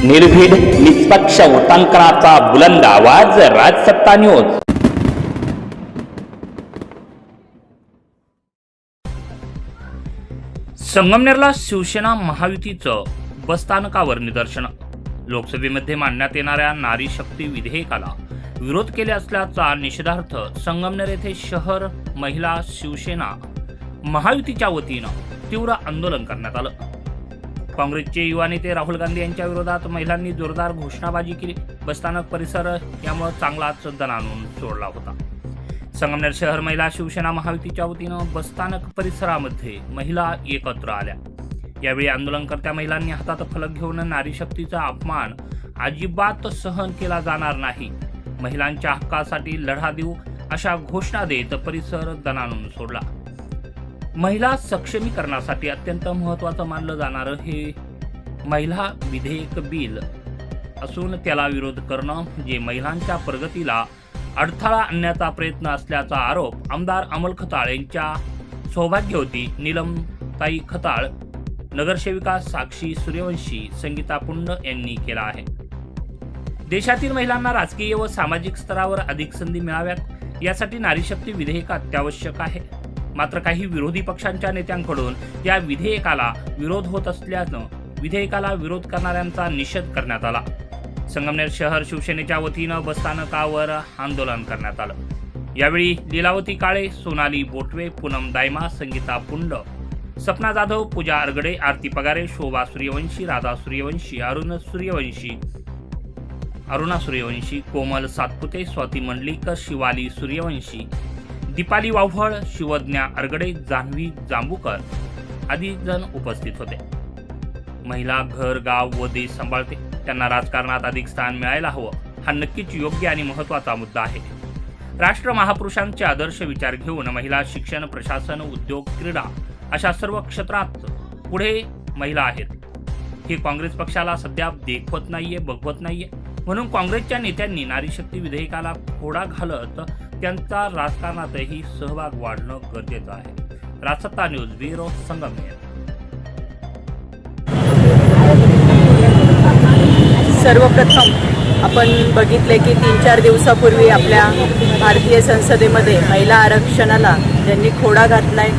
निर्भीड निष्पक्ष वृत्तांकनाचा बुलंद आवाज राजसत्ता न्यूज। संगमनेरला शिवसेना महायुतीचं बसस्थानकावर निदर्शन। लोकसभेमध्ये मांडण्यात येणाऱ्या नारी शक्ती विधेयकाला विरोध केले असल्याचा निषेधार्थ संगमनेर येथे शहर महिला शिवसेना महायुतीच्या वतीनं तीव्र आंदोलन करण्यात आलं। काँग्रेसचे युवा नेते राहुल गांधी यांच्या विरोधात महिलांनी जोरदार घोषणाबाजी केली। बसस्थानक परिसर यामुळे चांगलाच दणाणून सोडला होता। संगमनेर शहर महिला शिवसेना महायुतीच्या वतीनं बसस्थानक परिसरामध्ये महिला एकत्र आल्या। यावेळी आंदोलनकर्त्या महिलांनी हातात फलक घेऊन नारी शक्तीचा अपमान अजिबात सहन केला जाणार नाही, महिलांच्या हक्कासाठी लढा देऊ अशा घोषणा देत परिसर दणाणून सोडला। महिला सक्षमीकरणासाठी अत्यंत महत्त्वाचं मानलं जाणारं हे महिला विधेयक बिल असून त्याला विरोध करणं जे महिलांच्या प्रगतीला अडथळा आणण्याचा प्रयत्न असल्याचा आरोप आमदार अमोल खताळ यांच्या सौभाग्यवती नीलमताई खताळ, नगरसेविका साक्षी सूर्यवंशी, संगीता पुंड यांनी केला आहे। देशातील महिलांना राजकीय व सामाजिक स्तरावर अधिक संधी मिळाव्यात यासाठी नारी शक्ती विधेयक अत्यावश्यक आहे। मात्र काही विरोधी पक्षांच्या नेत्यांकडून या विधेयकाला विरोध होत असल्यानं विधेयकाला विरोध करणाऱ्यांचा निषेध करण्यात आला। संगमनेर शहर शिवसेनेच्या वतीनं बसस्थानकावर आंदोलन करण्यात आलं। यावेळी लीलावती काळे, सोनाली बोटवे, पूनम दायमा, संगीता पुंड, सपना जाधव, पूजा अरगडे, आरती पगारे, शोभा सूर्यवंशी, राधा सूर्यवंशी, अरुणा सूर्यवंशी, कोमल सातपुते, स्वाती मंडलिकर, शिवाली सूर्यवंशी, दीपाली वाव्हळ, शिवज्ञा अरगडे, जान्हवी जांबूकर आदी जण उपस्थित होते। महिला घर, गाव व देश सांभाळते, त्यांना राजकारणात अधिक स्थान मिळायला हवं हा नक्कीच योग्य आणि महत्त्वाचा मुद्दा आहे। राष्ट्र महापुरुषांचे आदर्श विचार घेऊन महिला शिक्षण, प्रशासन, उद्योग, क्रीडा अशा सर्व क्षेत्रात पुढे महिला आहेत। हे काँग्रेस पक्षाला सध्या देखवत नाहीये, बघवत नाहीये, म्हणून काँग्रेसच्या नेत्यांनी नारी शक्ती विधेयकाला खोडा घालत त्यांचा राजकारणातही सहभाग वाढणं गरजेचं आहे। राजसत्ता न्यूज ब्युरो, संगमनेर। सर्वप्रथम आपण बघितले की 3-4 दिवसापूर्वी आपल्या भारतीय संसदेमध्ये महिला आरक्षणाला ज्यांनी खोडा घातलाय,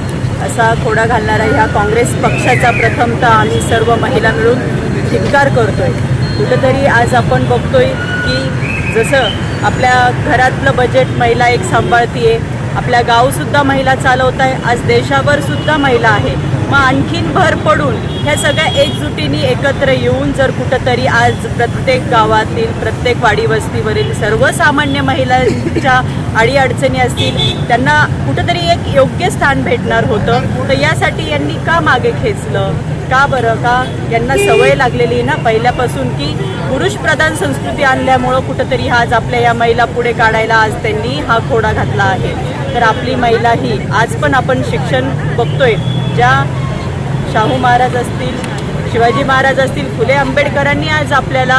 असा खोडा घालणारा ह्या काँग्रेस पक्षाचा प्रथमतः आम्ही सर्व महिला मिळून धिक्कार करतोय। कुठेतरी आज आपण बघतोय की जसं आपल्या घरातलं बजेट महिला एक सांभाळतीये, आपल्या गावसुद्धा महिला चालवत आहे, आज देशावर सुद्धा महिला आहे। मग आणखीन भर पडून ह्या सगळ्या एकजुटीने एकत्र येऊन जर कुठंतरी आज प्रत्येक गावातील, प्रत्येक वाडी वस्तीवरील सर्वसामान्य महिलांच्या अडीअडचणी असतील त्यांना कुठंतरी एक योग्य स्थान भेटणार होतं, तर यासाठी यांनी का मागे खेचलं? का बरं? का यांना सवय लागलेली ना पहिल्यापासून की पुरुषप्रधान संस्कृती आणल्यामुळं कुठंतरी आज आपल्या या महिला पुढे काढायला आज त्यांनी हा खोडा घातला आहे। तर आपली महिला ही आज पण आपण शिक्षण बघतोय, ज्या शाहू महाराज असतील, शिवाजी महाराज असतील, फुले आंबेडकरांनी आज आपल्याला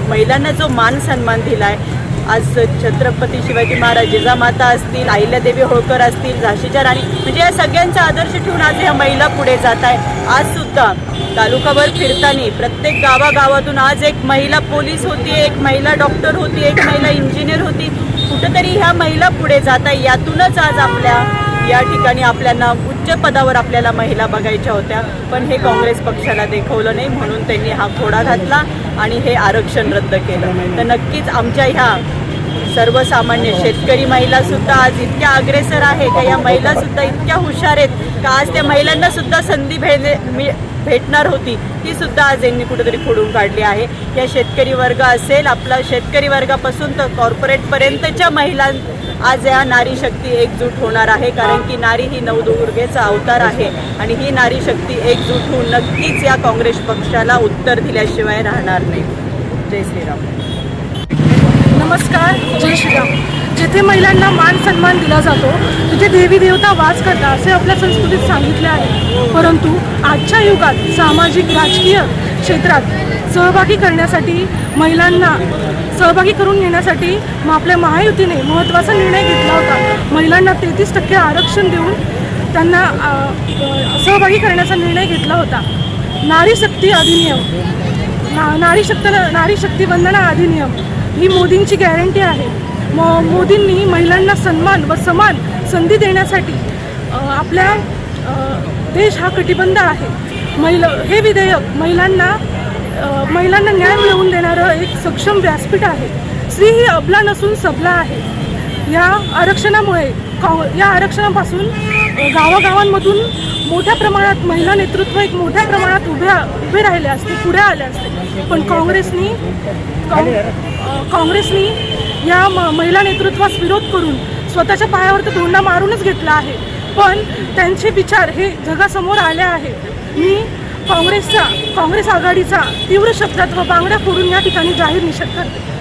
महिलांना जो मान सन्मान दिला आहे, आज छत्रपती शिवाजी महाराज, जिजामाता असतील, अहिल्यादेवी होळकर असतील, झाशीच्या राणी, म्हणजे या सगळ्यांचा आदर्श ठेवून आज ह्या महिला पुढे जात आहे। आज सुद्धा तालुकाभर फिरताना प्रत्येक गावागावातून आज एक महिला पोलीस होती, एक महिला डॉक्टर होती, एक महिला इंजिनियर होती, कुठंतरी ह्या महिला पुढे जात आहे। यातूनच आज आपल्या या ठिकाणी आपल्याला उच्च पदावर आपल्याला महिला बघायच्या होत्या, पण हे काँग्रेस पक्षाला देखवलं नाही, म्हणून त्यांनी हा खोडा घातला आणि हे आरक्षण रद्द केलं। तर नक्कीच आमच्या ह्या सर्वसामान्य शेतकरी महिलासुद्धा आज इतक्या अग्रेसर आहे का, या महिलासुद्धा इतक्या हुशार आहेत का आज त्या महिलांना सुद्धा संधी भेटणार होती ती सुद्धा आज यांनी कुठेतरी खोडून काढली आहे। या शेतकरी वर्ग असेल, आपला शेतकरी वर्गापासून तर कॉर्पोरेटपर्यंतच्या महिला आज या नारी शक्ती एकजूट होणार आहे, कारण की नारी ही नवदुर्गेचा अवतार आहे आणि ही नारी शक्ती एकजूट होऊन नक्कीच या काँग्रेस पक्षाला उत्तर दिल्याशिवाय राहणार नाही। जय श्रीराम। नमस्कार, जय श्रीराम। जिथे महिलांना मान सन्मान दिला जातो तिथे देवी देवता वास करतात असे आपल्या संस्कृतीत सांगितले आहे, परंतु आजच्या युगात सामाजिक राजकीय क्षेत्रात सहभागी करण्यासाठी, महिलांना सहभागी करून घेण्यासाठी आपल्या महायुतीने महत्त्वाचा निर्णय घेतला होता। महिलांना 33% आरक्षण देऊन त्यांना सहभागी करण्याचा निर्णय घेतला होता। नारी शक्ती अधिनियम नारी शक्ती वंदना अधिनियम ही मोदींची गॅरंटी आहे. मोदींनी महिलांना सन्मान व समान संधी देण्यासाठी आपल्या देश हा कटिबद्ध आहे. हे विधेयक महिलांना न्याय मिळवून देणारं एक सक्षम व्यासपीठ आहे. स्त्री ही अबला नसून सबला आहे. या आरक्षणापासून गावागावांमधून मोठ्या प्रमाणात महिला नेतृत्व एक मोठ्या प्रमाणात उभे राहिले असते, पुढे आले असते. पण काँग्रेसनी या महिला नेतृत्वास विरोध करून स्वतःच्या पायावर तर धोंडा मारूनच घेतला आहे. पण त्यांचे विचार हे जगासमोर आले आहेत. मी काँग्रेस आघाडीचा तीव्र शब्दात व बांगड्या फोडून या ठिकाणी जाहीर निषेध करते.